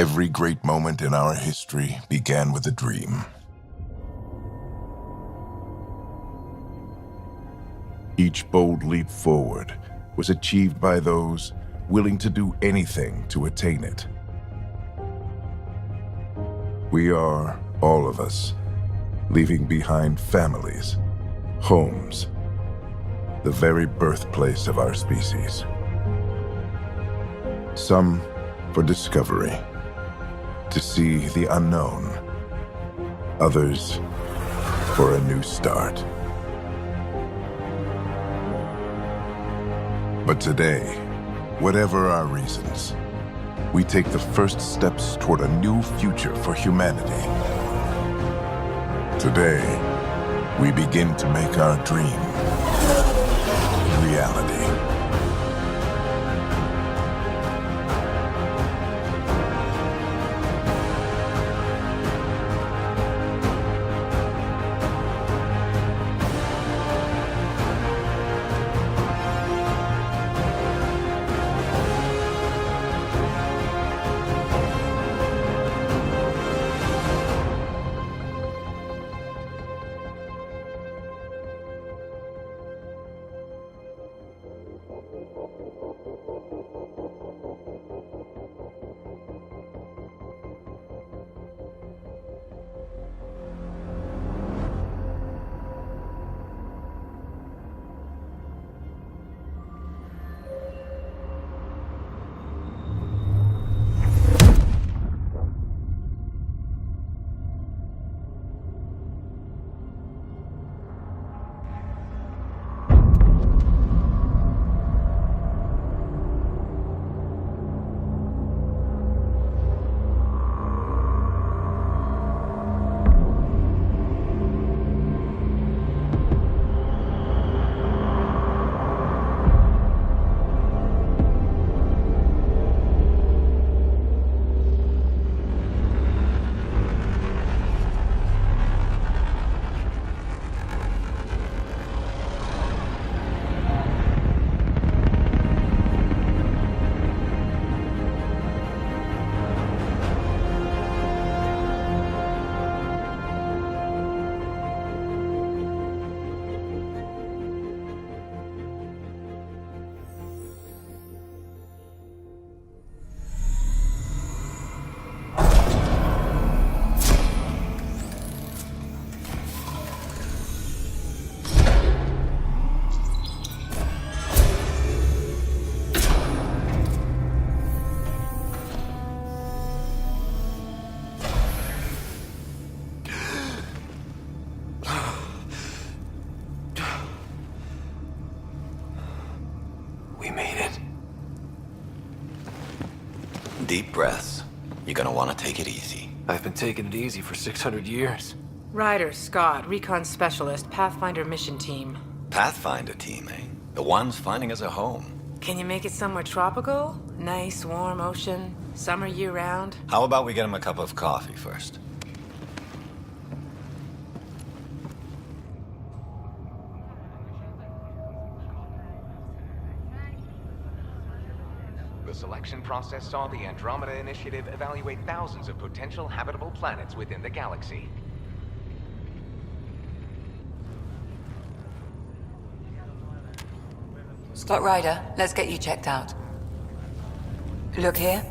Every great moment in our history began with a dream. Each bold leap forward was achieved by those willing to do anything to attain it. We are, all of us, leaving behind families, homes, the very birthplace of our species. Some for discovery, to see the unknown. Others for a new start. But today, whatever our reasons, we take the first steps toward a new future for humanity. Today, we begin to make our dream reality. Deep breaths. You're gonna want to take it easy. I've been taking it easy for 600 years. Ryder, Scott, Recon Specialist, Pathfinder Mission Team. Pathfinder team, eh? The ones finding us a home. Can you make it somewhere tropical? Nice, warm ocean, summer year-round? How about we get him a cup of coffee first? The selection process saw the Andromeda Initiative evaluate thousands of potential habitable planets within the galaxy. Scott Ryder, let's get you checked out. Look here.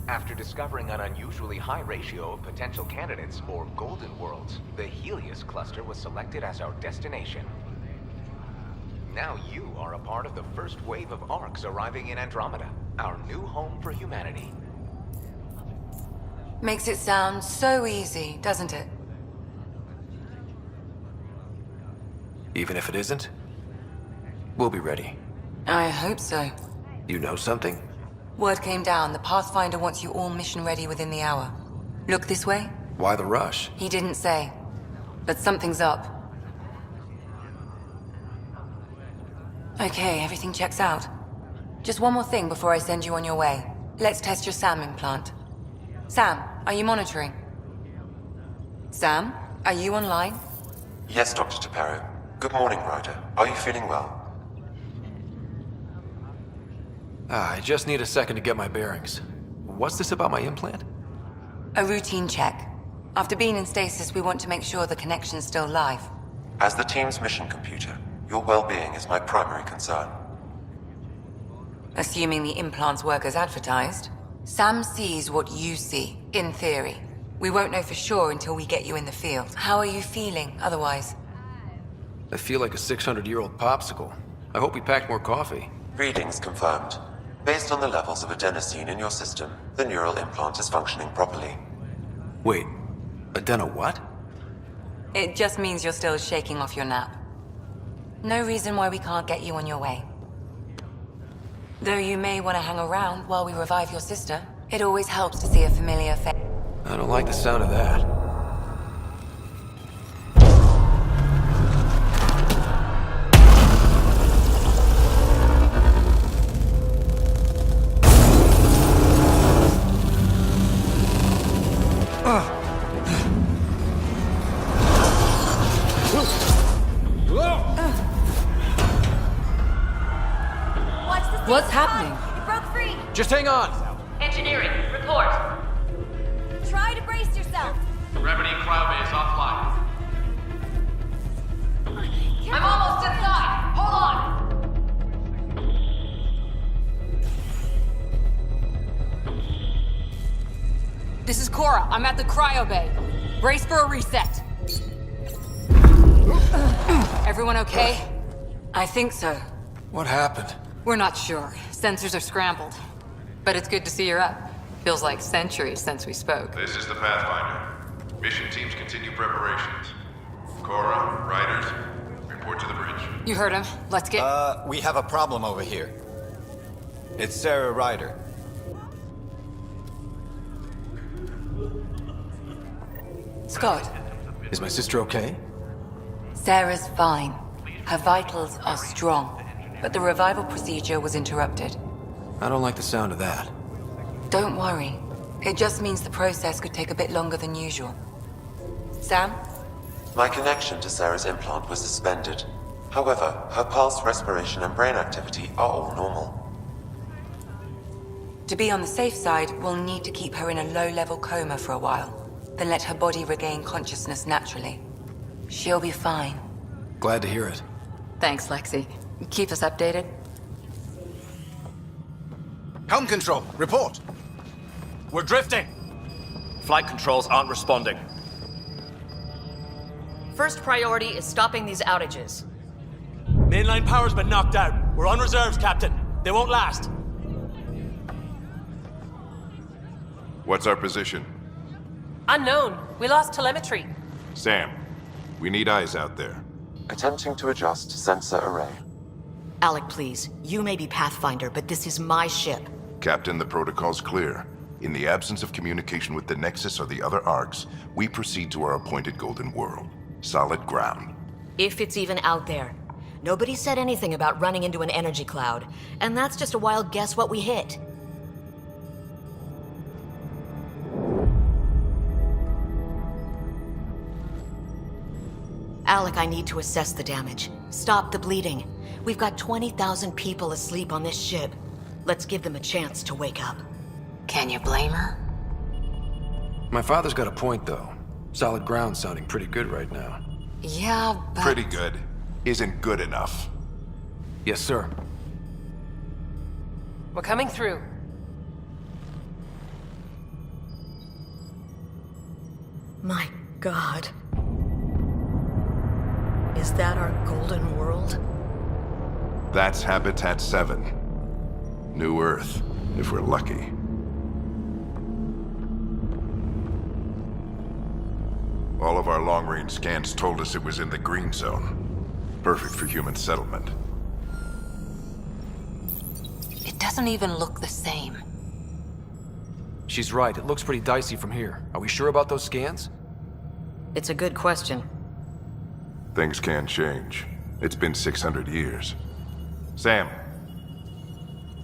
After discovering an unusually high ratio of potential candidates, or golden worlds, the Helios cluster was selected as our destination. Now you are a part of the first wave of ARCs arriving in Andromeda, our new home for humanity. Makes it sound so easy, doesn't it? Even if it isn't, we'll be ready. I hope so. You know something? Word came down, the Pathfinder wants you all mission ready within the hour. Look this way? Why the rush? He didn't say, but something's up. Okay, everything checks out. Just one more thing before I send you on your way. Let's test your SAM implant. Sam, are you monitoring? Sam, are you online? Yes, Dr. Taparo. Good morning, Ryder. Are you feeling well? I just need a second to get my bearings. What's this about my implant? A routine check. After being in stasis, we want to make sure the connection's still live. As the team's mission computer, your well-being is my primary concern. Assuming the implants work as advertised, Sam sees what you see, in theory. We won't know for sure until we get you in the field. How are you feeling, otherwise? I feel like a 600-year-old popsicle. I hope we packed more coffee. Readings confirmed. Based on the levels of adenosine in your system, the neural implant is functioning properly. Wait, adeno what? It just means you're still shaking off your nap. No reason why we can't get you on your way. Though you may want to hang around while we revive your sister, it always helps to see a familiar face. I don't like the sound of that. What's happening? You broke free! Just hang on! Engineering, report. Try to brace yourself. Gravity cloud base offline. I'm almost inside. Hold on. This is Cora. I'm at the cryo bay. Brace for a reset. Everyone okay? I think so. What happened? We're not sure. Sensors are scrambled. But it's good to see you're up. Feels like centuries since we spoke. This is the Pathfinder. Mission teams continue preparations. Cora, Riders, report to the bridge. You heard him. Let's get... We have a problem over here. It's Sarah Ryder. Scott, Is my sister okay? Sarah's fine. Her vitals are strong. But the revival procedure was interrupted. I don't like the sound of that. Don't worry. It just means the process could take a bit longer than usual. Sam? My connection to Sarah's implant was suspended. However, her pulse, respiration, and brain activity are all normal. To be on the safe side, we'll need to keep her in a low-level coma for a while, then let her body regain consciousness naturally. She'll be fine. Glad to hear it. Thanks, Lexi. Keep us updated. Helm control, report. We're drifting. Flight controls aren't responding. First priority is stopping these outages. Mainline power's been knocked out. We're on reserves, Captain. They won't last. What's our position? Unknown. We lost telemetry. Sam, we need eyes out there. Attempting to adjust sensor array. Alec, please. You may be Pathfinder, but this is my ship. Captain, the protocol's clear. In the absence of communication with the Nexus or the other arcs, we proceed to our appointed Golden World. Solid ground. If it's even out there. Nobody said anything about running into an energy cloud, and that's just a wild guess what we hit. Alec, I need to assess the damage. Stop the bleeding. We've got 20,000 people asleep on this ship. Let's give them a chance to wake up. Can you blame her? My father's got a point, though. Solid ground sounding pretty good right now. Yeah, but... Pretty good. Isn't good enough. Yes, sir. We're coming through. My God. Is that our golden world? That's Habitat 7. New Earth, if we're lucky. All of our long-range scans told us it was in the green zone. Perfect for human settlement. It doesn't even look the same. She's right. It looks pretty dicey from here. Are we sure about those scans? It's a good question. Things can change. It's been 600 years. Sam.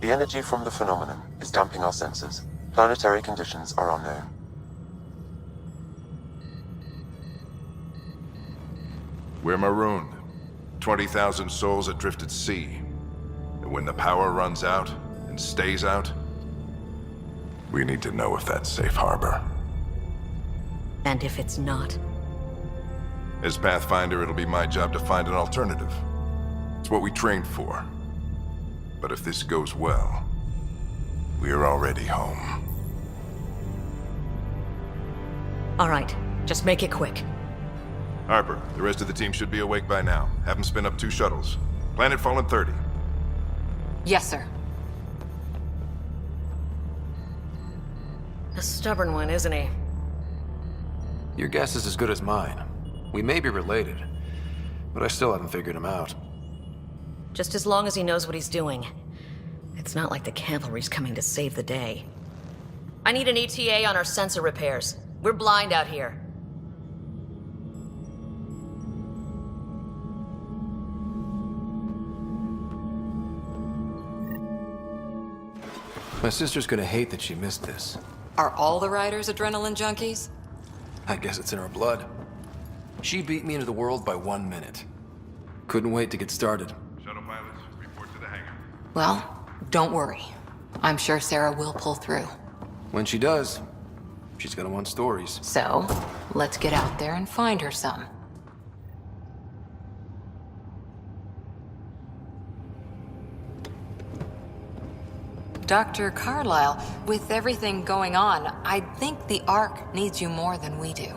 The energy from the phenomenon is damping our sensors. Planetary conditions are unknown. We're marooned. 20,000 souls adrift at sea. And when the power runs out, and stays out, We need to know if that's safe harbor. And if it's not? As Pathfinder, it'll be my job to find an alternative. It's what we trained for. But if this goes well, we're already home. All right, just make it quick. Harper, the rest of the team should be awake by now. Have them spin up 2 shuttles. Planet Fallen 30. Yes, sir. A stubborn one, isn't he? Your guess is as good as mine. We may be related, but I still haven't figured him out. Just as long as he knows what he's doing. It's not like the cavalry's coming to save the day. I need an ETA on our sensor repairs. We're blind out here. My sister's gonna hate that she missed this. Are all the riders adrenaline junkies? I guess it's in her blood. She beat me into the world by 1 minute. Couldn't wait to get started. Shuttle pilots, report to the hangar. Well, don't worry. I'm sure Sarah will pull through. When she does, she's gonna want stories. So, let's get out there and find her some. Dr. Carlyle, with everything going on, I think the Ark needs you more than we do.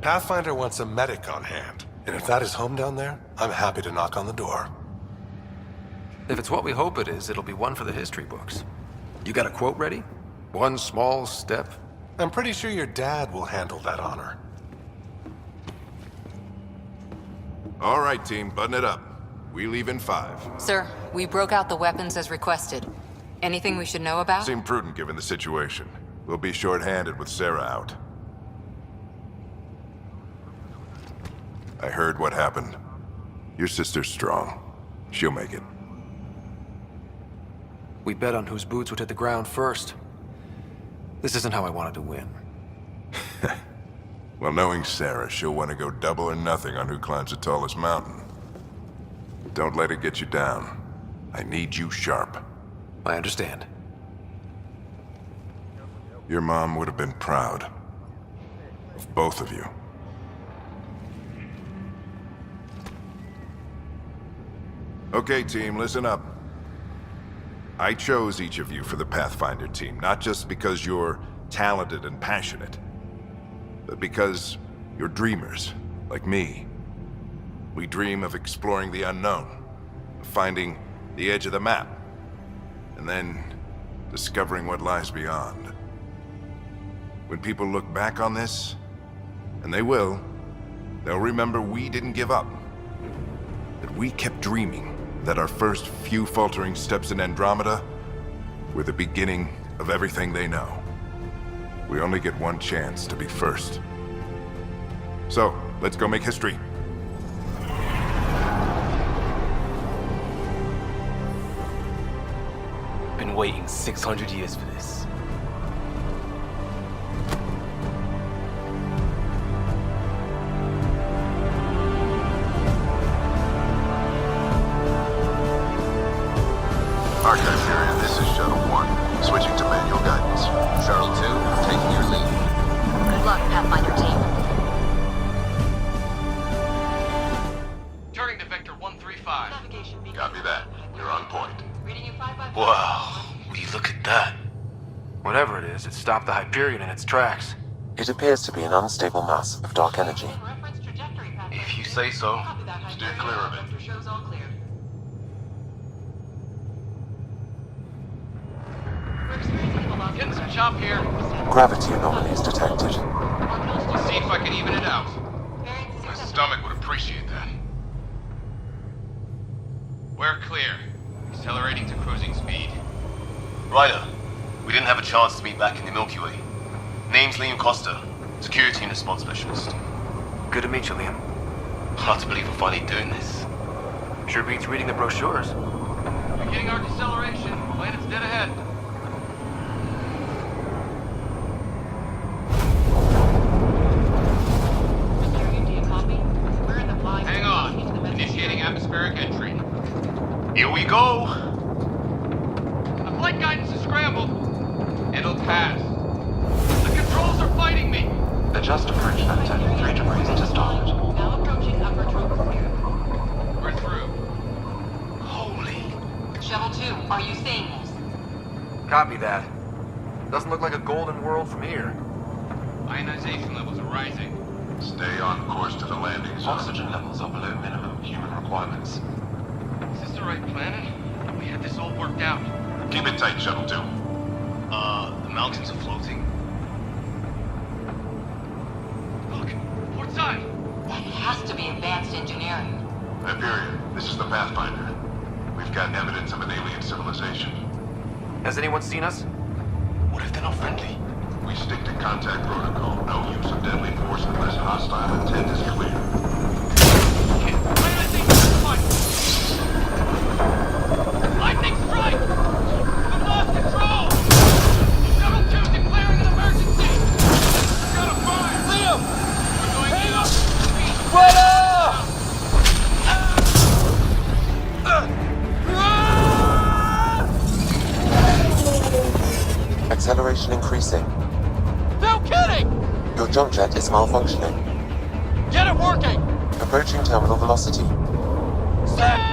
Pathfinder wants a medic on hand, and if that is home down there, I'm happy to knock on the door. If it's what we hope it is, it'll be one for the history books. You got a quote ready? One small step? I'm pretty sure your dad will handle that honor. All right, team, button it up. We leave in 5. Sir, we broke out the weapons as requested. Anything we should know about? Seemed prudent given the situation. We'll be short-handed with Sarah out. I heard what happened. Your sister's strong. She'll make it. We bet on whose boots would hit the ground first. This isn't how I wanted to win. Well, knowing Sarah, she'll want to go double or nothing on who climbs the tallest mountain. Don't let it get you down. I need you sharp. I understand. Your mom would have been proud of both of you. Okay, team, listen up. I chose each of you for the Pathfinder team, not just because you're talented and passionate, but because you're dreamers, like me. We dream of exploring the unknown, of finding the edge of the map, and then discovering what lies beyond. When people look back on this, and they will, they'll remember we didn't give up. That we kept dreaming, that our first few faltering steps in Andromeda were the beginning of everything they know. We only get one chance to be first. So, let's go make history. Been waiting 600 years for this. Archive area, this is Shuttle 1. Switching to manual guidance. Shuttle 2, taking your lead. Good luck, Pathfinder team. Turning to Vector 135. Copy that. You're on point. Wow, will you look at that? Whatever it is, it stopped the Hyperion in its tracks. It appears to be an unstable mass of dark energy. If you say so. Steer clear of it. Getting some chop here. Gravity anomalies detected. Let's see if I can even it out. My stomach would appreciate that. We're clear. Accelerating to cruising speed. Ryder, we didn't have a chance to meet back in the Milky Way. Name's Liam Costa, Security and Response Specialist. Good to meet you, Liam. Hard to believe we're finally doing this. Sure beats reading the brochures. Beginning our deceleration. Planet's dead ahead. Hang on. Initiating atmospheric entry. Here we go! The flight guidance is scrambled. pass. The controls are fighting me! Adjust approach vector 3 degrees to starboard. Now approaching upper troposphere. We're through. Holy... Shuttle 2, are you seeing this? Copy that. Doesn't look like a golden world from here. Ionization levels are rising. Stay on course to the landing zone. Oxygen levels are below minimum human requirements. Is this the right planet? We had this all worked out. Keep it tight, Shuttle 2. The mountains are floating. Look, port side. That has to be advanced engineering. Hyperion, this is the Pathfinder. We've got evidence of an alien civilization. Has anyone seen us? What if they're not friendly? We stick to contact protocol. No use of deadly force unless hostile intent is clear. Lightning strike! We've lost control! Shuttle 2 declaring an emergency! Got a fire! Liam! We're going in! Right up! Acceleration increasing. No kidding! Your jump jet is malfunctioning. Get it working! Approaching terminal velocity. Sam!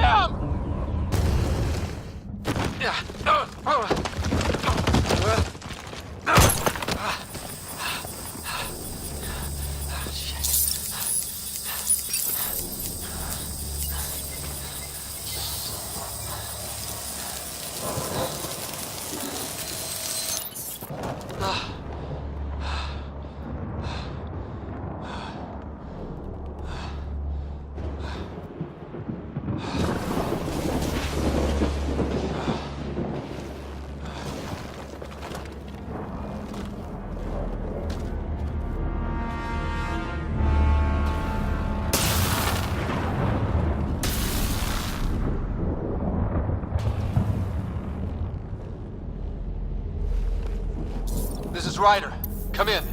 This is Ryder. Come in.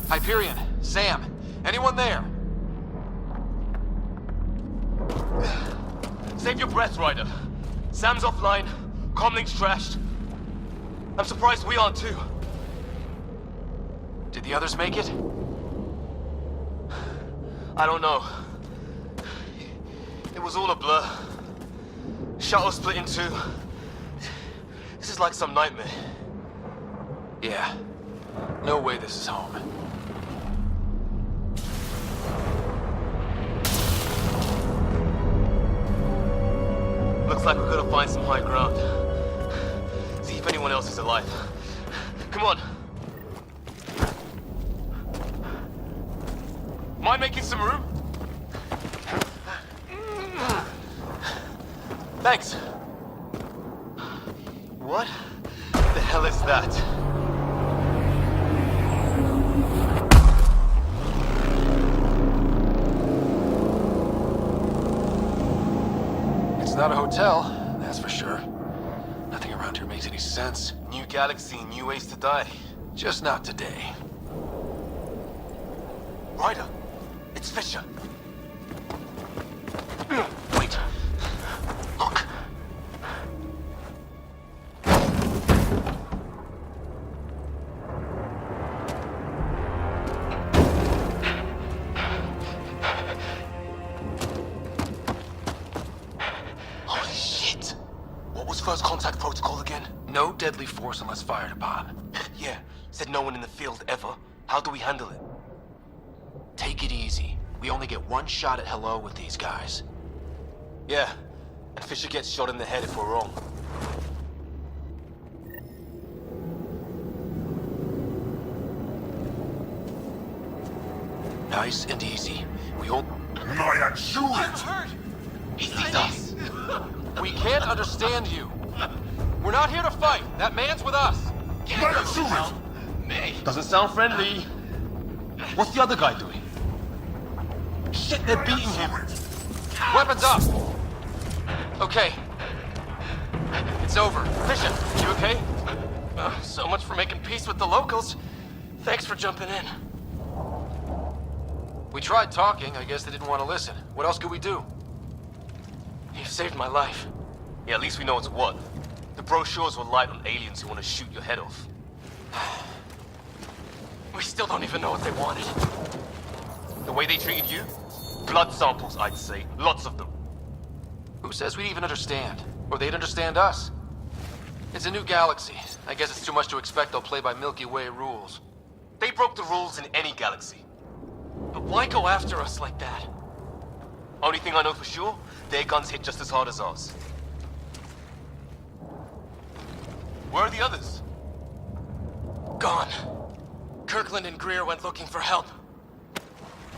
Hyperion, Sam, anyone there? Save your breath, Ryder. Sam's offline. Comlink's trashed. I'm surprised we aren't too. Did the others make it? I don't know. It was all a blur. Shuttle split in two. This is like some nightmare. Yeah. No way this is home. Looks like we're gonna find some high ground. See if anyone else is alive. Come on. Mind making some room? Thanks. What the hell is that? It's not a hotel, that's for sure. Nothing around here makes any sense. New galaxy, new ways to die. Just not today. Ryder, it's Fisher. Wait. Look. Holy shit. What was first contact protocol again? No deadly force unless fired upon. Yeah, said no one in the field ever. How do we handle it? Take it easy. We only get one shot at hello with these guys. Yeah, and Fisher gets shot in the head if we're wrong. Nice and easy. We hold... Nyan, shoot it! hurt! He sees us! We can't understand you. We're not here to fight. That man's with us. Nyan, shoot it! Doesn't sound friendly. What's the other guy doing? Shit, they're beating him. Weapons up! Okay. It's over. Fisher, you okay? So much for making peace with the locals. Thanks for jumping in. We tried talking. I guess they didn't want to listen. What else could we do? You've saved my life. Yeah, at least we know it's what. The brochures were light on aliens who want to shoot your head off. We still don't even know what they wanted. The way they treated you? Blood samples, I'd say. Lots of them. Who says we'd even understand? Or they'd understand us? It's a new galaxy. I guess it's too much to expect they'll play by Milky Way rules. They broke the rules in any galaxy. But why go after us like that? Only thing I know for sure, their guns hit just as hard as ours. Where are the others? Gone. Kirkland and Greer went looking for help.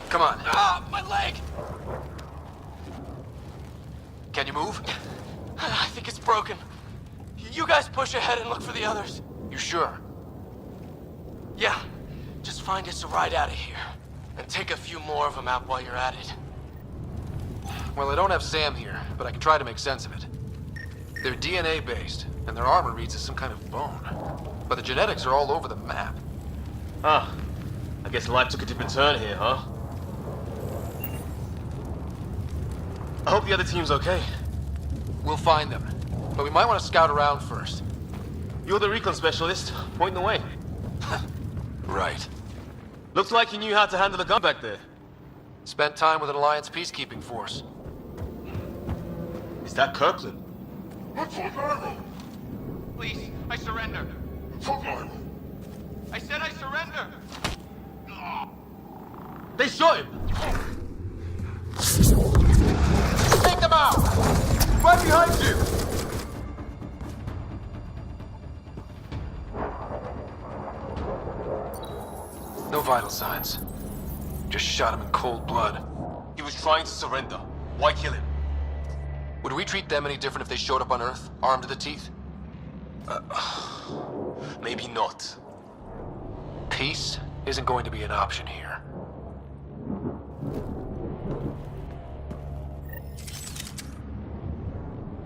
Come on. Ah, my leg! Can you move? I think it's broken. You guys push ahead and look for the others. You sure? Yeah. Just find us a ride out of here. And take a few more of them out while you're at it. Well, I don't have Sam here, but I can try to make sense of it. They're DNA-based, and their armor reads as some kind of bone. But the genetics are all over the map. Ah, I guess life took a different turn here, huh? I hope the other team's okay. We'll find them, but we might want to scout around first. You're the recon specialist. Point the way. Right. Looks like you knew how to handle the gun back there. Spent time with an Alliance peacekeeping force. Is that Kirkland? Please, I surrender. I said I surrender. They shot him! Take them out! Right behind you! No vital signs. Just shot him in cold blood. He was trying to surrender. Why kill him? Would we treat them any different if they showed up on Earth, armed to the teeth? Maybe not. Peace isn't going to be an option here.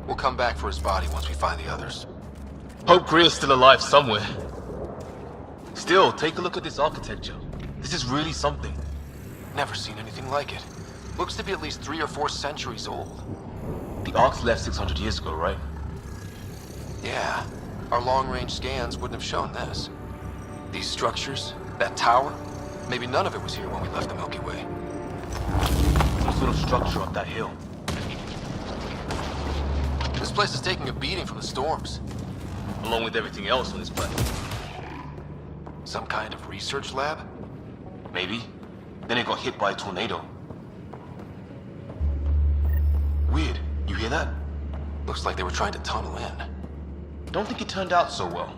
We'll come back for his body once we find the others. Hope Greer's still alive somewhere. Still, take a look at this architecture. This is really something. Never seen anything like it. Looks to be at least 3 or 4 centuries old. The Ark's left 600 years ago, right? Yeah. Our long-range scans wouldn't have shown this. These structures, that tower, maybe none of it was here when we left the Milky Way. Some sort of structure up that hill. This place is taking a beating from the storms. Along with everything else on this planet. Some kind of research lab? Maybe. Then it got hit by a tornado. Weird. You hear that? Looks like they were trying to tunnel in. Don't think it turned out so well.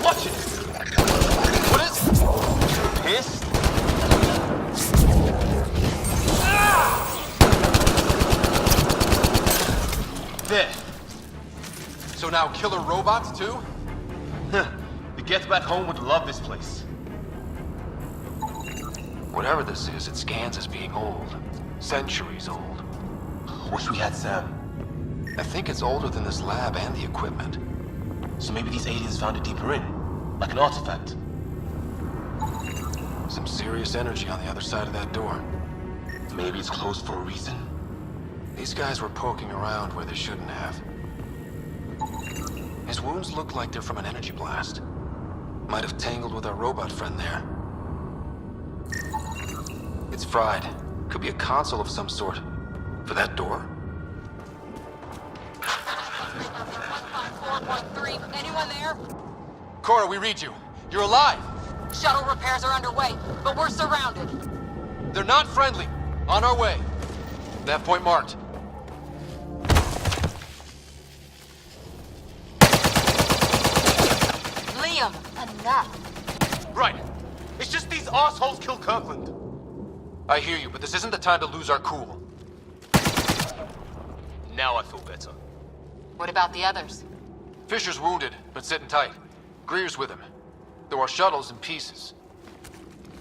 Watch it! What is it? Pissed? There. So now killer robots too? The Gets Back Home would love this place. Whatever this is, it scans as being old. Centuries old. Wish we had Sam. I think it's older than this lab and the equipment. So maybe these aliens found it deeper in. Like an artifact. Some serious energy on the other side of that door. Maybe it's closed for a reason? These guys were poking around where they shouldn't have. His wounds look like they're from an energy blast. Might have tangled with our robot friend there. It's fried. Could be a console of some sort. For that door? 4.3. Anyone there? Cora, we read you. You're alive! Shuttle repairs are underway, but we're surrounded. They're not friendly. On our way. That point marked. Liam, enough. Right. It's just these assholes killed Kirkland. I hear you, but this isn't the time to lose our cool. Now I feel better. What about the others? Fisher's wounded, but sitting tight. Greer's with him. Though our shuttle's in pieces.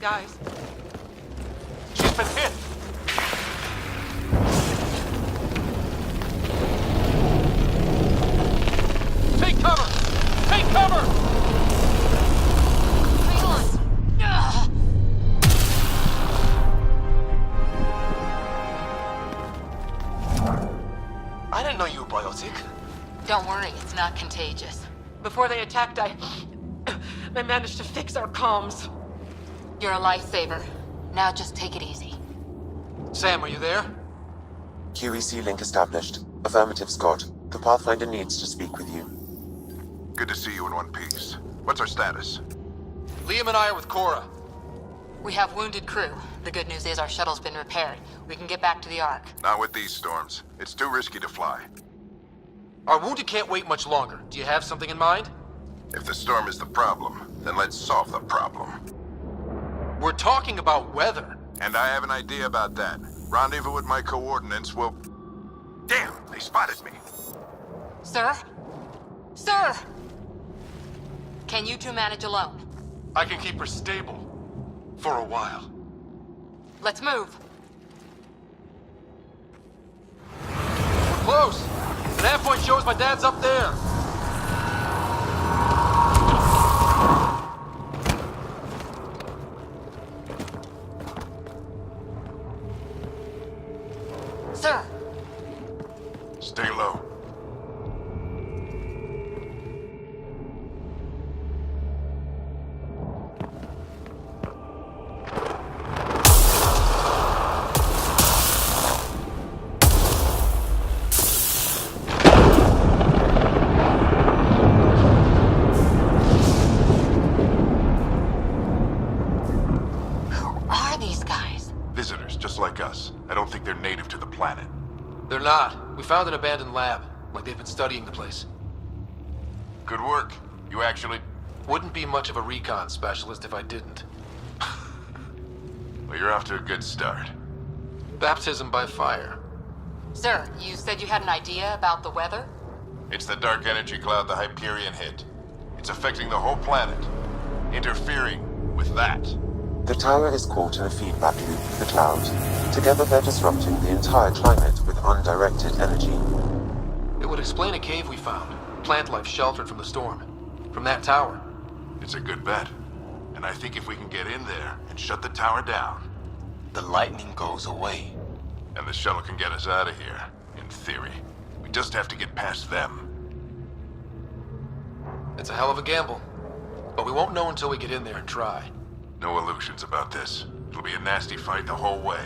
Guys, She's been hit! Take cover! Take cover! know you were biotic. Don't worry, it's not contagious. Before they attacked, I managed to fix our comms. You're a lifesaver. Now just take it easy. Sam, are you there? QEC link established. Affirmative, Scott. The Pathfinder needs to speak with you. Good to see you in one piece. What's our status? Liam and I are with Cora. We have wounded crew. The good news is our shuttle's been repaired. We can get back to the Ark. Not with these storms. It's too risky to fly. Our wounded can't wait much longer. Do you have something in mind? If the storm is the problem, then let's solve the problem. We're talking about weather. And I have an idea about that. Rendezvous with my coordinates will... Damn, they spotted me. Sir? Sir! Can you two manage alone? I can keep her stable. For a while. Let's move. We're close. The nav point shows my dad's up there. Sir! Stay low. Visitors, just like us. I don't think they're native to the planet. They're not. We found an abandoned lab. Like they've been studying the place. Good work. You actually... Wouldn't be much of a recon specialist if I didn't. Well, you're off to a good start. Baptism by fire. Sir, you said you had an idea about the weather? It's the dark energy cloud the Hyperion hit. It's affecting the whole planet. Interfering with that. The tower is caught in a feedback loop with the cloud. Together they're disrupting the entire climate with undirected energy. It would explain a cave we found. Plant life sheltered from the storm. From that tower. It's a good bet. And I think if we can get in there and shut the tower down... The lightning goes away. And the shuttle can get us out of here, in theory. We just have to get past them. It's a hell of a gamble. But we won't know until we get in there and try. No illusions about this. It'll be a nasty fight the whole way.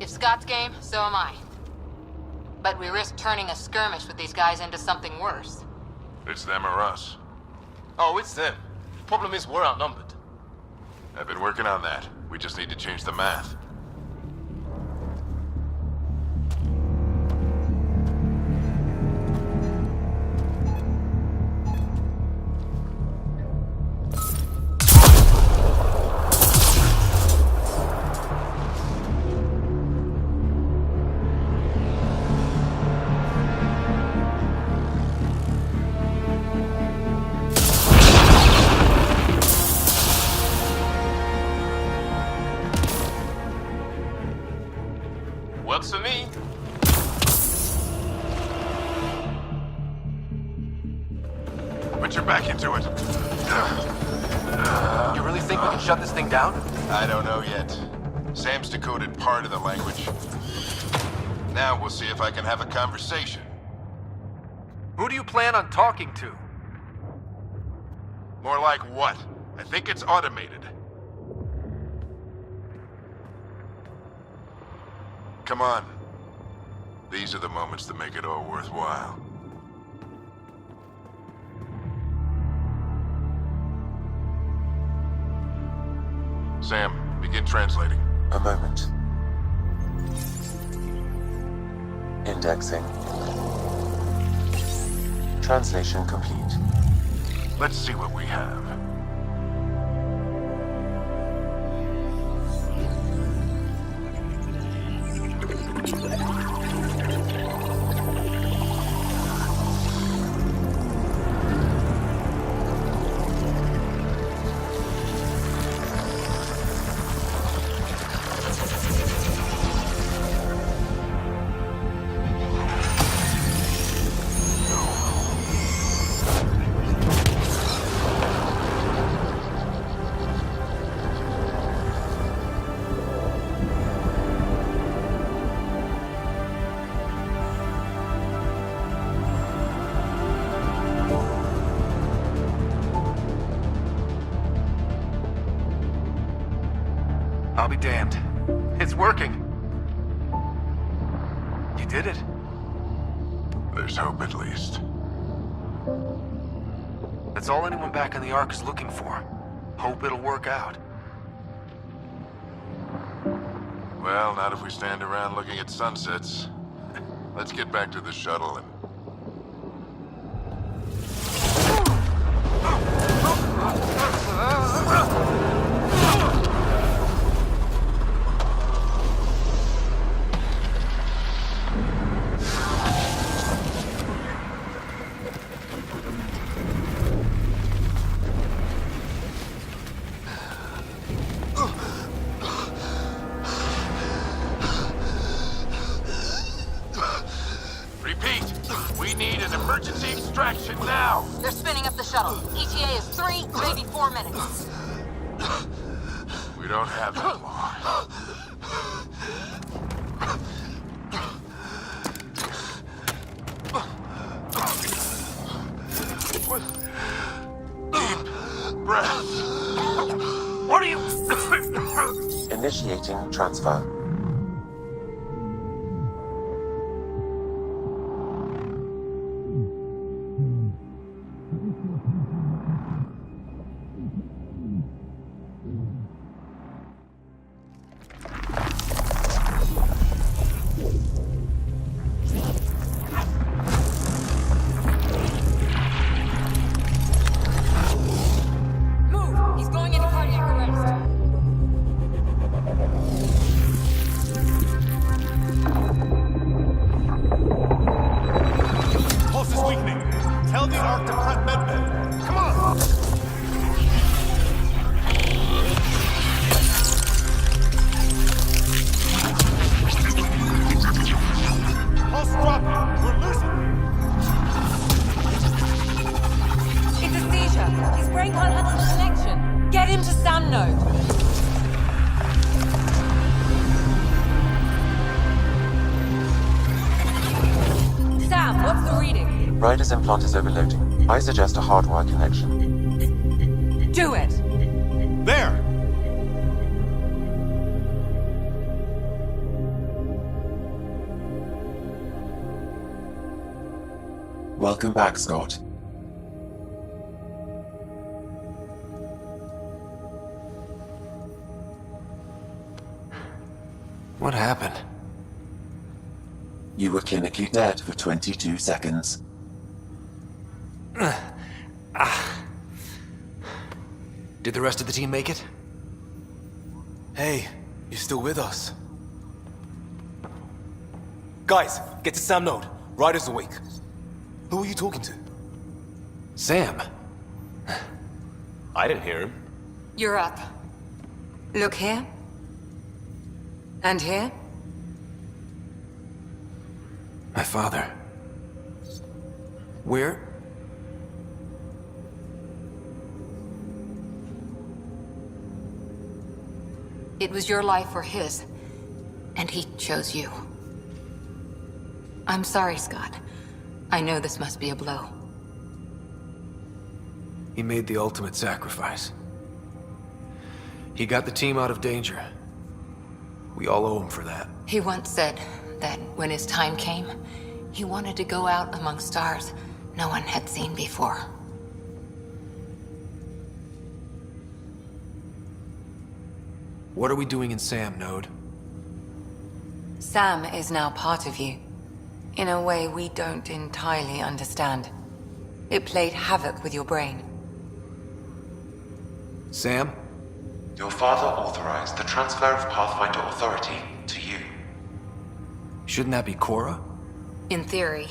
If Scott's game, so am I. But we risk turning a skirmish with these guys into something worse. It's them or us. Oh, it's them. Problem is, we're outnumbered. I've been working on that. We just need to change the math. Works for me. Put your back into it. You really think we can shut this thing down? I don't know yet. Sam's decoded part of the language. Now we'll see if I can have a conversation. Who do you plan on talking to? More like what? I think it's automated. Come on. These are the moments that make it all worthwhile. Sam, begin translating. A moment. Indexing. Translation complete. Let's see what we have. damned. It's working. You did it. There's hope at least. That's all anyone back in the Ark is looking for. Hope it'll work out. Well, not if we stand around looking at sunsets. Let's get back to the shuttle and... Repeat, we need an emergency extraction now. They're spinning up the shuttle. ETA is 3, maybe 4 minutes. We don't have that long. Deep breath. What are you... Initiating transfer. Move! He's going into cardiac arrest. Pulse is weakening. Tell the Ark to prep medbay. Come on! Pulse dropping. We're losing. It's a seizure. His brain can't handle the connection. Get him to Sam node. Sam, what's the reading? Ryder's implant is overloading. I suggest a hardwire connection. Do it. There! Welcome back, Scott. What happened? You were clinically dead for 22 seconds. Did the rest of the team make it? Hey, you're still with us. Guys, get to Sam node. Ryder's awake. Who are you talking to? Sam. I didn't hear him. You're up. Look here. And here. My father. Where? It was your life or his, and he chose you. I'm sorry, Scott. I know this must be a blow. He made the ultimate sacrifice. He got the team out of danger. We all owe him for that. He once said that when his time came, he wanted to go out among stars no one had seen before. What are we doing in Sam node? Sam is now part of you. In a way we don't entirely understand. It played havoc with your brain. Sam? Your father authorized the transfer of Pathfinder authority to you. Shouldn't that be Cora? In theory.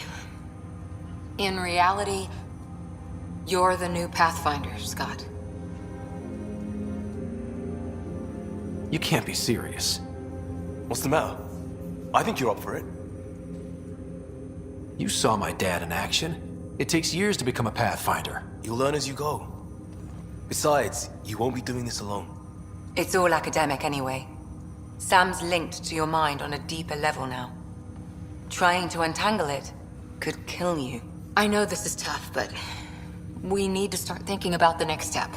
In reality, you're the new Pathfinder, Scott. You can't be serious. What's the matter? I think you're up for it. You saw my dad in action. It takes years to become a Pathfinder. You'll learn as you go. Besides, you won't be doing this alone. It's all academic anyway. Sam's linked to your mind on a deeper level now. Trying to untangle it could kill you. I know this is tough, but we need to start thinking about the next step.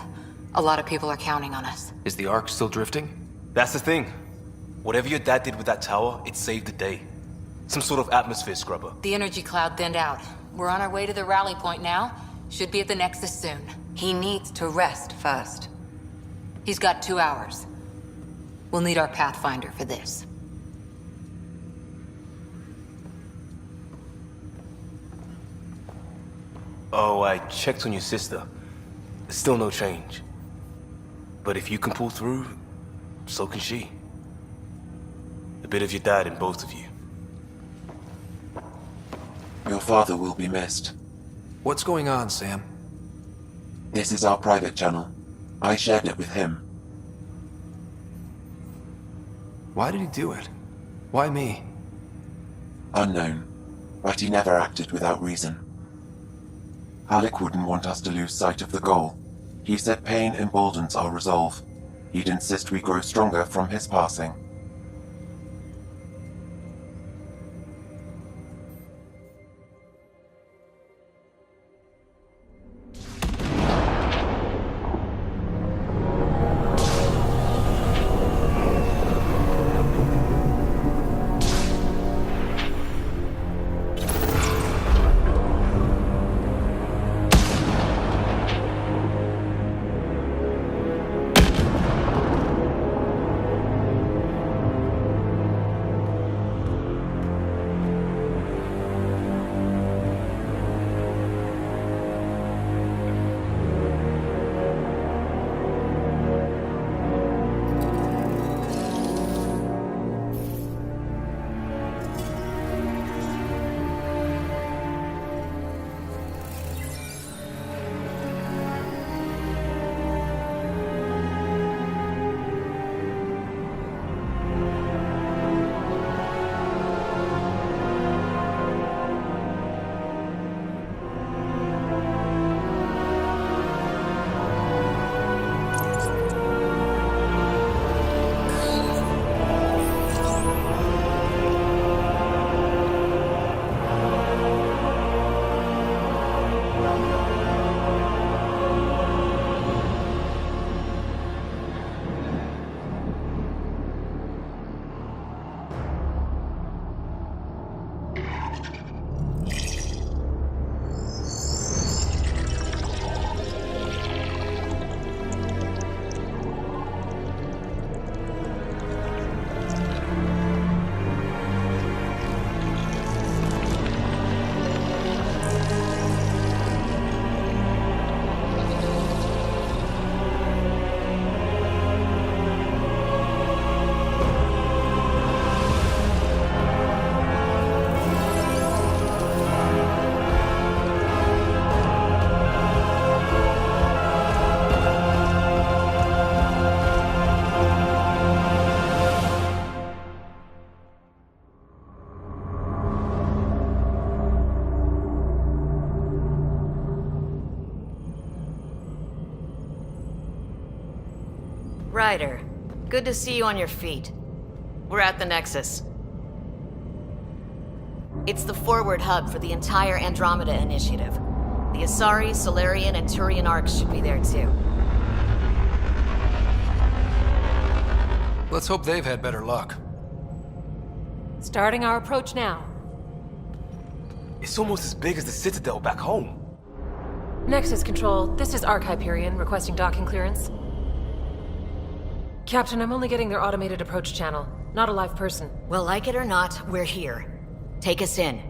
A lot of people are counting on us. Is the Ark still drifting? That's the thing. Whatever your dad did with that tower, it saved the day. Some sort of atmosphere scrubber. The energy cloud thinned out. We're on our way to the rally point now. Should be at the Nexus soon. He needs to rest first. He's got 2 hours. We'll need our Pathfinder for this. Oh, I checked on your sister. Still no change. But if you can pull through, so can she. A bit of your dad in both of you. Your father will be missed. What's going on, Sam? This is our private channel. I shared it with him. Why did he do it? Why me? Unknown, but he never acted without reason. Alec wouldn't want us to lose sight of the goal. He said pain emboldens our resolve. He'd insist we grow stronger from his passing. Ryder, good to see you on your feet. We're at the Nexus. It's the forward hub for the entire Andromeda initiative. The Asari, Solarian, and Turian arcs should be there too. Let's hope they've had better luck. Starting our approach now. It's almost as big as the Citadel back home. Nexus Control, this is Hyperion requesting docking clearance. Captain, I'm only getting their automated approach channel, not a live person. Well, like it or not, we're here. Take us in.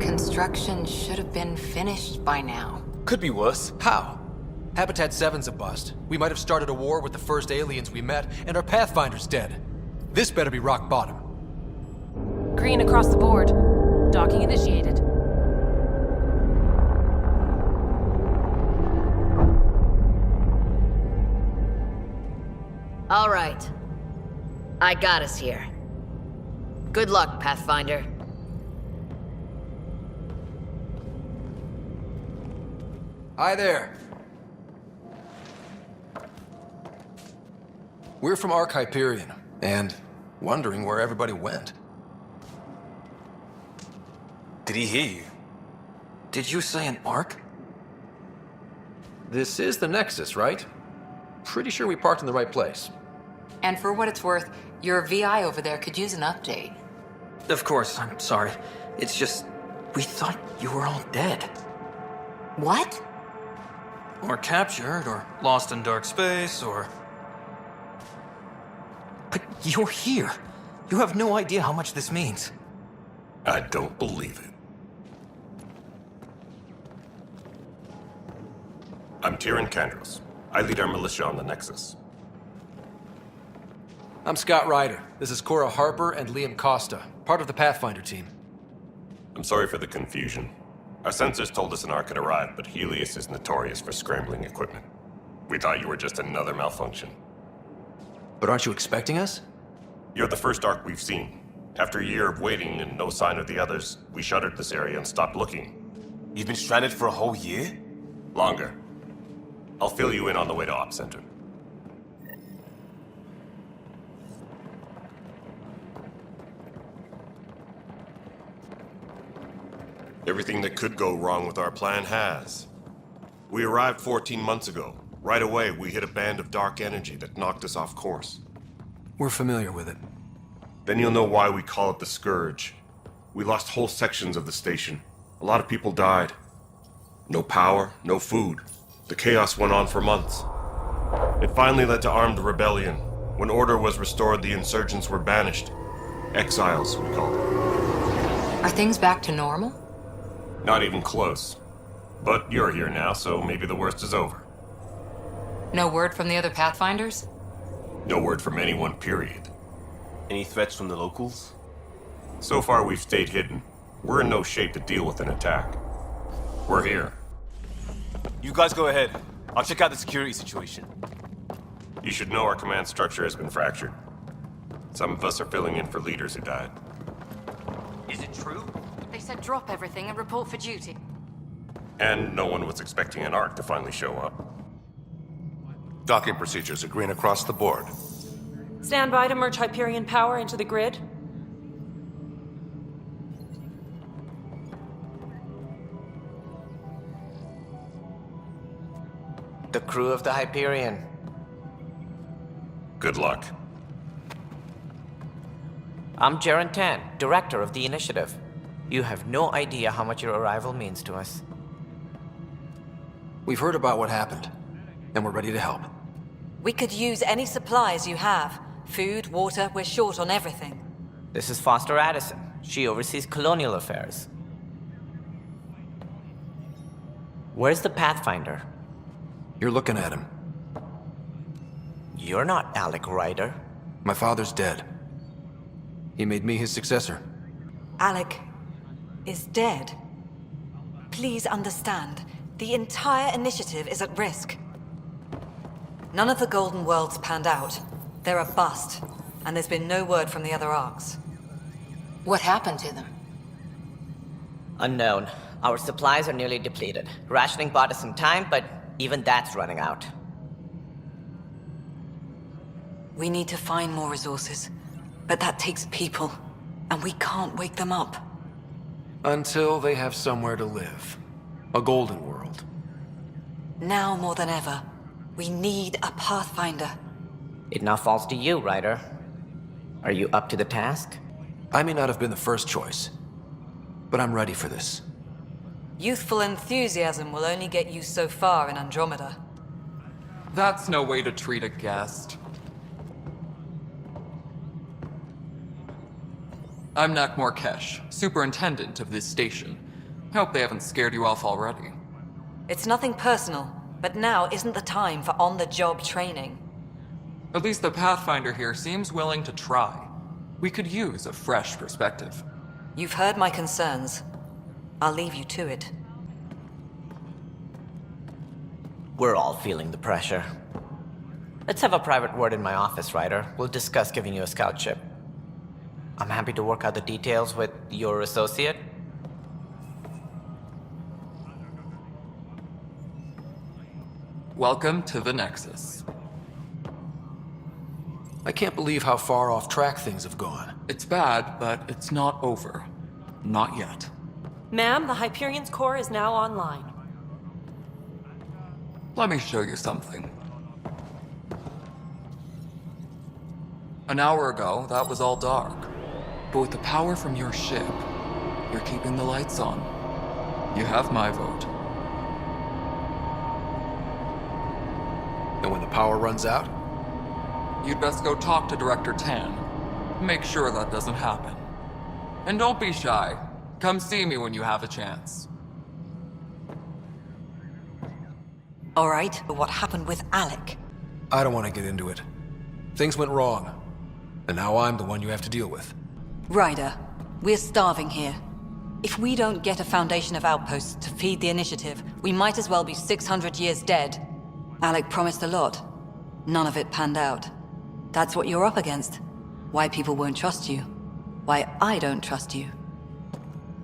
Construction should have been finished by now. Could be worse. How? Habitat 7's a bust. We might have started a war with the first aliens we met, and our Pathfinder's dead. This better be rock bottom. Green across the board. Docking initiated. All right. I got us here. Good luck, Pathfinder. Hi there. We're from Hyperion, and wondering where everybody went. Did he hear you? Did you say an Ark? This is the Nexus, right? Pretty sure we parked in the right place. And for what it's worth, your VI over there could use an update. Of course, I'm sorry. It's just, we thought you were all dead. What? Or captured, or lost in dark space, or... But you're here. You have no idea how much this means. I don't believe it. I'm Tyrion Kandros. I lead our militia on the Nexus. I'm Scott Ryder. This is Cora Harper and Liam Costa, part of the Pathfinder team. I'm sorry for the confusion. Our sensors told us an Ark had arrived, but Helios is notorious for scrambling equipment. We thought you were just another malfunction. But aren't you expecting us? You're the first Ark we've seen. After a year of waiting and no sign of the others, we shuttered this area and stopped looking. You've been stranded for a whole year? Longer. I'll fill you in on the way to Op Center. Everything that could go wrong with our plan has. We arrived 14 months ago. Right away, we hit a band of dark energy that knocked us off course. We're familiar with it. Then you'll know why we call it the Scourge. We lost whole sections of the station. A lot of people died. No power, no food. The chaos went on for months. It finally led to armed rebellion. When order was restored, the insurgents were banished. Exiles, we call them. Are things back to normal? Not even close. But you're here now, so maybe the worst is over. No word from the other Pathfinders? No word from anyone, period. Any threats from the locals? So far, we've stayed hidden. We're in no shape to deal with an attack. We're here. You guys go ahead. I'll check out the security situation. You should know our command structure has been fractured. Some of us are filling in for leaders who died. Is it true? They said drop everything and report for duty. And no one was expecting an Ark to finally show up. Docking procedures are green across the board. Stand by to merge Hyperion power into the grid. The crew of the Hyperion. Good luck. I'm Jaren Tan, director of the initiative. You have no idea how much your arrival means to us. We've heard about what happened, and we're ready to help. We could use any supplies you have. Food, water, we're short on everything. This is Foster Addison. She oversees colonial affairs. Where's the Pathfinder? You're looking at him. You're not Alec Ryder. My father's dead. He made me his successor. Alec is dead. Please understand, the entire initiative is at risk. None of the Golden Worlds panned out. They're a bust, and there's been no word from the other arcs. What happened to them? Unknown. Our supplies are nearly depleted. Rationing bought us some time, but even that's running out. We need to find more resources, but that takes people, and we can't wake them up. Until they have somewhere to live. A golden world. Now more than ever, we need a Pathfinder. It now falls to you, Ryder. Are you up to the task? I may not have been the first choice, but I'm ready for this. Youthful enthusiasm will only get you so far in Andromeda. That's no way to treat a guest. I'm Nak Morkesh, superintendent of this station. Hope they haven't scared you off already. It's nothing personal, but now isn't the time for on-the-job training. At least the Pathfinder here seems willing to try. We could use a fresh perspective. You've heard my concerns. I'll leave you to it. We're all feeling the pressure. Let's have a private word in my office, Ryder. We'll discuss giving you a scout ship. I'm happy to work out the details with your associate. Welcome to the Nexus. I can't believe how far off track things have gone. It's bad, but it's not over. Not yet. Ma'am, the Hyperion's core is now online. Let me show you something. An hour ago, that was all dark. But with the power from your ship, you're keeping the lights on. You have my vote. And when the power runs out? You'd best go talk to Director Tan. Make sure that doesn't happen. And don't be shy. Come see me when you have a chance. All right, but what happened with Alec? I don't want to get into it. Things went wrong. And now I'm the one you have to deal with. Ryder, we're starving here. If we don't get a foundation of outposts to feed the initiative, we might as well be 600 years dead. Alec promised a lot. None of it panned out. That's what you're up against. Why people won't trust you. Why I don't trust you.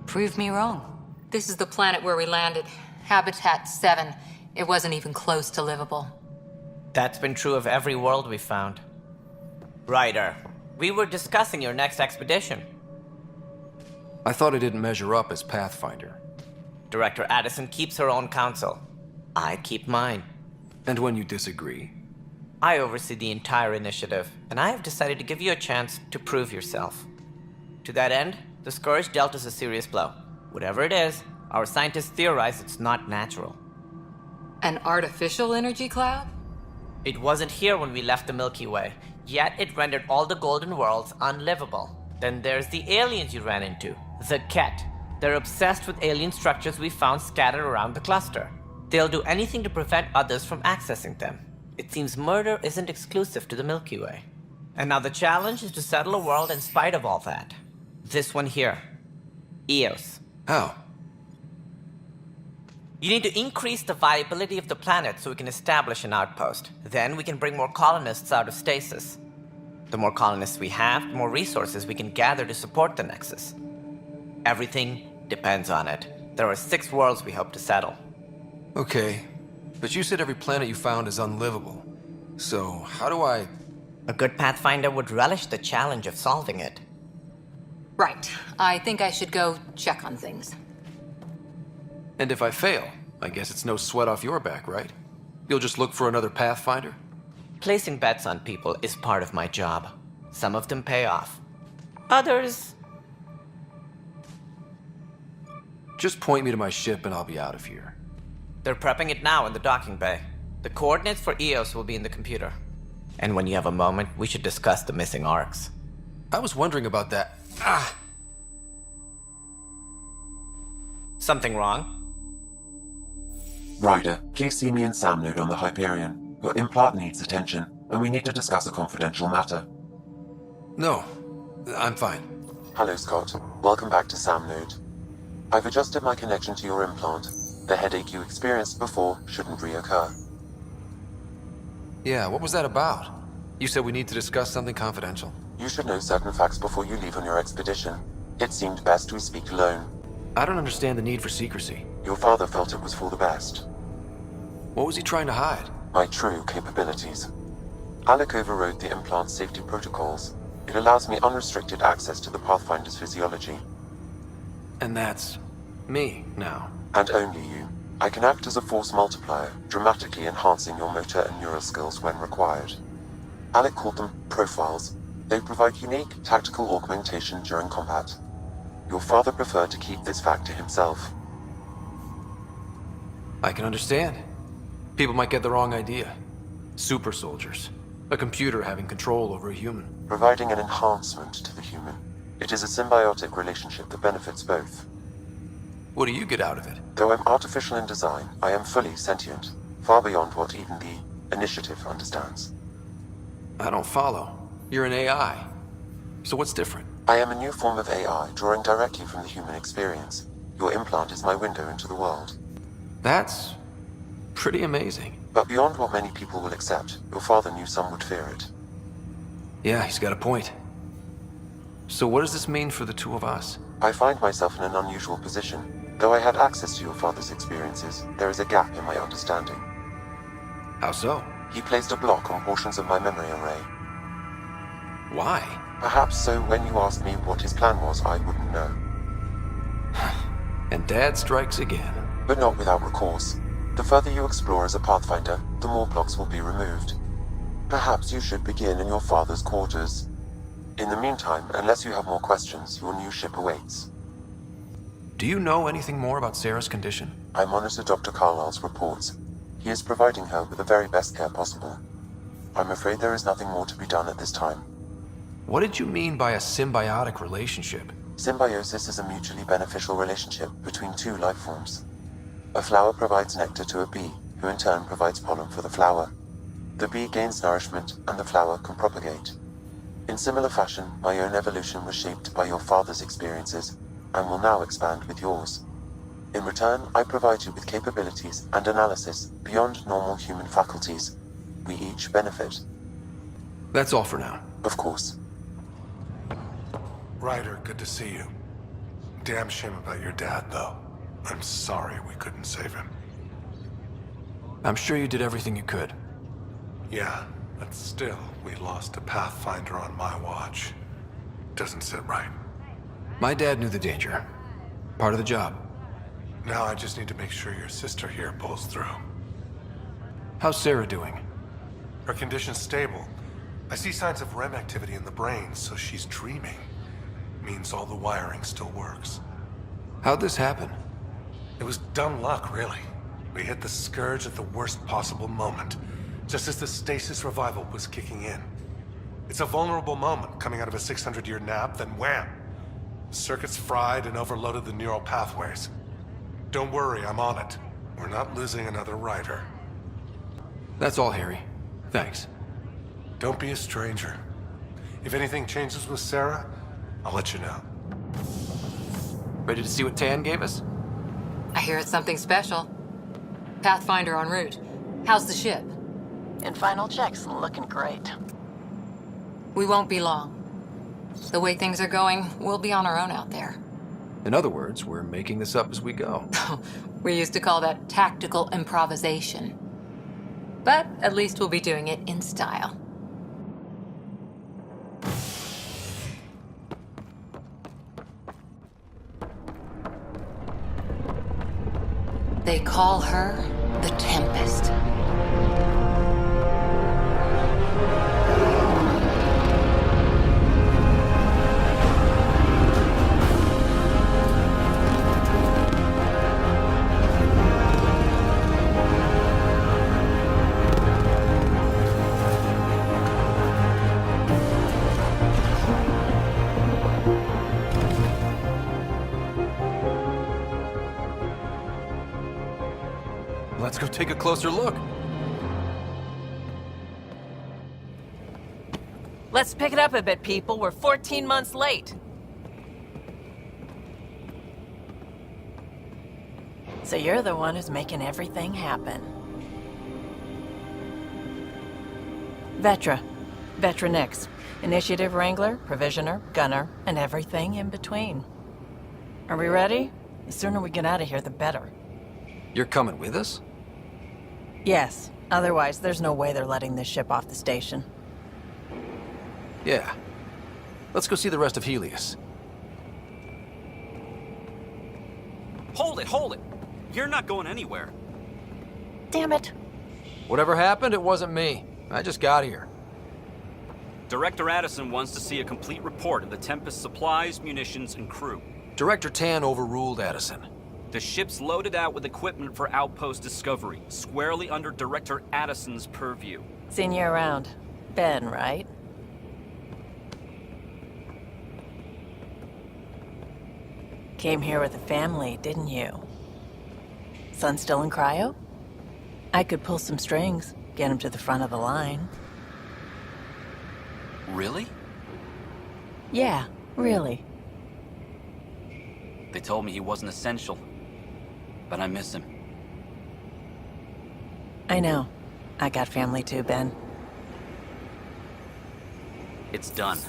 Prove me wrong. This is the planet where we landed. Habitat 7. It wasn't even close to livable. That's been true of every world we've found. Ryder, we were discussing your next expedition. I thought I didn't measure up as Pathfinder. Director Addison keeps her own counsel. I keep mine. And when you disagree? I oversee the entire initiative, and I have decided to give you a chance to prove yourself. To that end, the Scourge dealt us a serious blow. Whatever it is, our scientists theorize it's not natural. An artificial energy cloud? It wasn't here when we left the Milky Way, yet it rendered all the golden worlds unlivable. Then there's the aliens you ran into, the Ket. They're obsessed with alien structures we found scattered around the cluster. They'll do anything to prevent others from accessing them. It seems murder isn't exclusive to the Milky Way. And now the challenge is to settle a world in spite of all that. This one here. Eos. How? You need to increase the viability of the planet so we can establish an outpost. Then we can bring more colonists out of stasis. The more colonists we have, the more resources we can gather to support the Nexus. Everything depends on it. There are 6 worlds we hope to settle. Okay, but you said every planet you found is unlivable. So, how do I... A good Pathfinder would relish the challenge of solving it. Right. I think I should go check on things. And if I fail, I guess it's no sweat off your back, right? You'll just look for another Pathfinder? Placing bets on people is part of my job. Some of them pay off. Others... Just point me to my ship and I'll be out of here. They're prepping it now in the docking bay. The coordinates for Eos will be in the computer. And when you have a moment, we should discuss the missing arcs. I was wondering about that. Something wrong? Ryder, please see me and Sam Node on the Hyperion. Your implant needs attention, and we need to discuss a confidential matter. No, I'm fine. Hello, Scott. Welcome back to Sam Node. I've adjusted my connection to your implant. The headache you experienced before shouldn't reoccur. Yeah, what was that about? You said we need to discuss something confidential. You should know certain facts before you leave on your expedition. It seemed best we speak alone. I don't understand the need for secrecy. Your father felt it was for the best. What was he trying to hide? My true capabilities. Alec overrode the implant's safety protocols. It allows me unrestricted access to the Pathfinder's physiology. And that's... me, now. And only you. I can act as a force multiplier, dramatically enhancing your motor and neural skills when required. Alec called them profiles. They provide unique tactical augmentation during combat. Your father preferred to keep this fact to himself. I can understand. People might get the wrong idea. Super soldiers. A computer having control over a human. Providing an enhancement to the human. It is a symbiotic relationship that benefits both. What do you get out of it? Though I'm artificial in design, I am fully sentient. Far beyond what even the Initiative understands. I don't follow. You're an AI. So what's different? I am a new form of AI, drawing directly from the human experience. Your implant is my window into the world. That's... pretty amazing. But beyond what many people will accept, your father knew some would fear it. Yeah, he's got a point. So what does this mean for the two of us? I find myself in an unusual position. Though I had access to your father's experiences, there is a gap in my understanding. How so? He placed a block on portions of my memory array. Why? Perhaps so when you asked me what his plan was, I wouldn't know. And Dad strikes again. But not without recourse. The further you explore as a Pathfinder, the more blocks will be removed. Perhaps you should begin in your father's quarters. In the meantime, unless you have more questions, your new ship awaits. Do you know anything more about Sarah's condition? I monitor Dr. Carlisle's reports. He is providing her with the very best care possible. I'm afraid there is nothing more to be done at this time. What did you mean by a symbiotic relationship? Symbiosis is a mutually beneficial relationship between two life forms. A flower provides nectar to a bee, who in turn provides pollen for the flower. The bee gains nourishment, and the flower can propagate. In similar fashion, my own evolution was shaped by your father's experiences, and will now expand with yours. In return, I provide you with capabilities and analysis beyond normal human faculties. We each benefit. That's all for now. Of course. Ryder, good to see you. Damn shame about your dad, though. I'm sorry we couldn't save him. I'm sure you did everything you could. Yeah, but still, we lost a Pathfinder on my watch. Doesn't sit right. My dad knew the danger. Part of the job. Now I just need to make sure your sister here pulls through. How's Sarah doing? Her condition's stable. I see signs of REM activity in the brain, so she's dreaming. Means all the wiring still works. How'd this happen? It was dumb luck, really. We hit the Scourge at the worst possible moment, just as the stasis revival was kicking in. It's a vulnerable moment, coming out of a 600-year nap, then wham! The circuits fried and overloaded the neural pathways. Don't worry, I'm on it. We're not losing another Ryder. That's all, Harry. Thanks. Don't be a stranger. If anything changes with Sarah, I'll let you know. Ready to see what Tan gave us? I hear it's something special. Pathfinder en route. How's the ship? In final checks, looking great. We won't be long. The way things are going, we'll be on our own out there. In other words, we're making this up as we go. We used to call that tactical improvisation. But at least we'll be doing it in style. They call her the Tempest. Let's go take a closer look. Let's pick it up a bit, people. We're 14 months late. So you're the one who's making everything happen. Vetra. Vetra Nix. Initiative Wrangler, Provisioner, Gunner, and everything in between. Are we ready? The sooner we get out of here, the better. You're coming with us? Yes. Otherwise, there's no way they're letting this ship off the station. Yeah. Let's go see the rest of Helios. Hold it! You're not going anywhere. Damn it. Whatever happened, it wasn't me. I just got here. Director Addison wants to see a complete report of the Tempest's supplies, munitions, and crew. Director Tan overruled Addison. The ship's loaded out with equipment for outpost discovery, squarely under Director Addison's purview. Seen you around. Ben, right? Came here with a family, didn't you? Son still in cryo? I could pull some strings, get him to the front of the line. Really? Yeah, really. They told me he wasn't essential, but I miss him. I know. I got family too, Ben. It's done.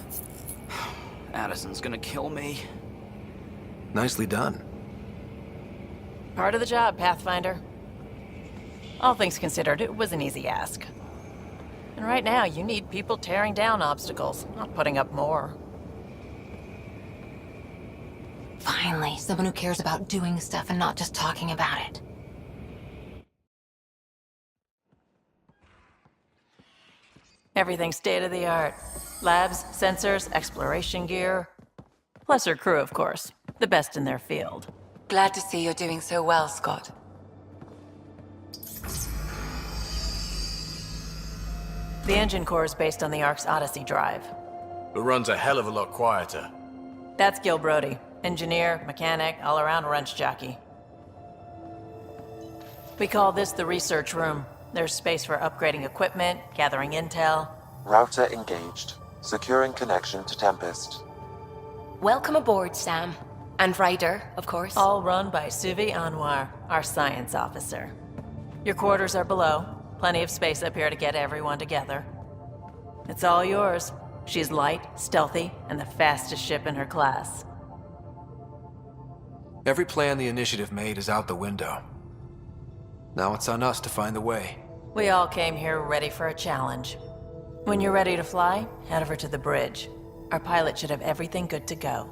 Addison's gonna kill me. Nicely done. Part of the job, Pathfinder. All things considered, it was an easy ask. And right now, you need people tearing down obstacles, not putting up more. Finally, someone who cares about doing stuff and not just talking about it. Everything's state-of-the-art. Labs, sensors, exploration gear. Plus her crew, of course. The best in their field. Glad to see you're doing so well, Scott. The engine core is based on the Ark's Odyssey drive. It runs a hell of a lot quieter. That's Gil Brody. Engineer, mechanic, all-around wrench jockey. We call this the research room. There's space for upgrading equipment, gathering intel. Router engaged. Securing connection to Tempest. Welcome aboard, Sam. And Ryder, of course. All run by Suvi Anwar, our science officer. Your quarters are below. Plenty of space up here to get everyone together. It's all yours. She's light, stealthy, and the fastest ship in her class. Every plan the Initiative made is out the window. Now it's on us to find the way. We all came here ready for a challenge. When you're ready to fly, head over to the bridge. Our pilot should have everything good to go.